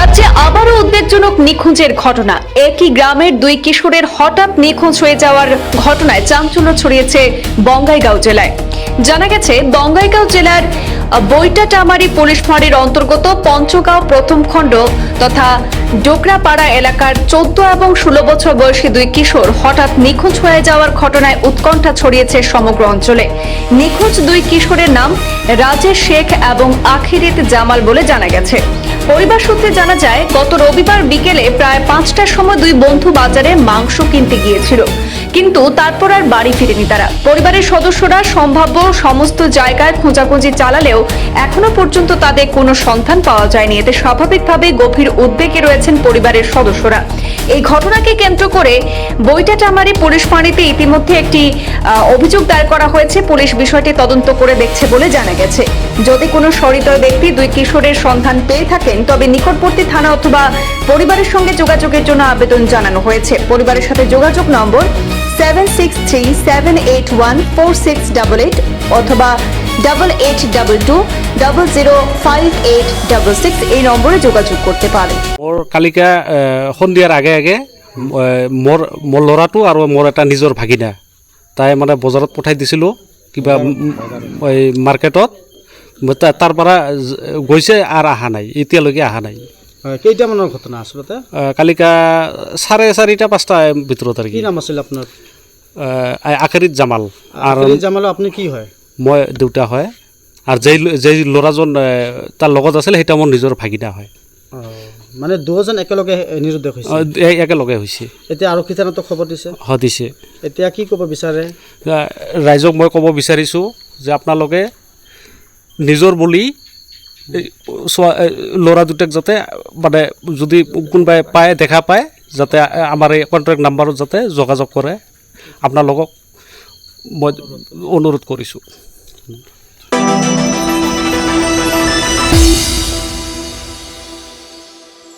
রাজ্যে আবারও উদ্বেগজনক নিখোঁজের ঘটনা। একই গ্রামের দুই কিশোরের হঠাৎ নিখোঁজ হয়ে যাওয়ার ঘটনায় চাঞ্চল্য ছড়িয়েছে বঙ্গাইগাঁও জেলায়। জানা গেছে, বঙ্গাইগাঁও জেলার বৈটাটামারি পুলিশ ফাঁড়ির অন্তর্গত পঞ্চগাঁও প্রথম খণ্ড তথা ডোকরাপাড়া এলাকার 14 এবং 16 বছর বয়সী দুই কিশোর হঠাৎ নিখোঁজ হয়ে যাওয়ার ঘটনায় উৎকণ্ঠা ছড়িয়েছে সমগ্র অঞ্চলে। নিখোঁজ দুই কিশোরের নাম রাজেশ শেখ এবং আখিরিত জামাল বলে জানা গেছে। পরিবার সূত্রে জানা যায়, গত রবিবার বিকেলে প্রায় 5টার সময় দুই বন্ধু বাজারে মাংস কিনতে গিয়েছিল, কিন্তু তারপর আর বাড়ি ফিরেনি তারা। পরিবারের সদস্যরা সম্ভাব্য সমস্ত জায়গায় খোঁজাখুঁজি চালালেও এখনো পর্যন্ত তাদের কোনো সন্ধান পাওয়া যায়নি। এতে স্বাভাবিকভাবেই গভীর উদ্বেগে রয়েছেন পরিবারের সদস্যরা। এই ঘটনাকে কেন্দ্র করে বৈটাটামারি পুলিশ ফাঁড়িতে ইতিমধ্যে একটি অভিযোগ দায়ের করা হয়েছে। পুলিশ বিষয়টি তদন্ত করে দেখছে বলে জানা গেছে। যদি কোনো সহৃদয় ব্যক্তি দুই কিশোরের সন্ধান পেয়ে থাকেন, তবে নিকটবর্তী থানা অথবা পরিবারের সঙ্গে যোগাযোগের জন্য আবেদন জানানো হয়েছে। পরিবারের সাথে যোগাযোগ নম্বর 7637814688 অথবা 8822005866 এই নম্বরে যোগাযোগ করতে পারেন। মোৰ কালিকা সন্ধিয়াৰ আগে আগে মোৰ ল'ৰাটো আৰু মোৰ এটা নিজৰ ভাগিনা তাই মানে বজাৰত পঠাই দিছিলোঁ কিবা এই মাৰ্কেটত। তাৰ পৰা গৈছে আৰু অহা নাই, এতিয়ালৈকে অহা নাই। কেইটামানৰ ঘটনা আচলতে? কালিকা 4:30-5টা ভিতৰত আৰু কি নাম আছিল আপোনাৰ? আখিৰিত জামাল। আৰু জামাল আপুনি কি হয়? মই দেউতা হয়, আৰু যেই ল'ৰাজন তাৰ লগত আছিল সেইটা মোৰ নিজৰ ভাগিনা হয়। মানে দুজন একেলগে নিৰুদ্দেশ হৈছে? একেলগে হৈছে। এতিয়া আৰক্ষী থানাতো খবৰ দিছে? দিছে। এতিয়া কি ক'ব বিচাৰে? ৰাইজক মই ক'ব বিচাৰিছোঁ যে আপোনালোকে নিজৰ বুলি ল'ৰা দুটাক যাতে মানে যদি কোনোবাই পায়, দেখা পায়, যাতে আমাৰ এই কণ্টেক্ট নাম্বাৰত যাতে যোগাযোগ কৰে, আপোনালোকক মই অনুৰোধ কৰিছোঁ।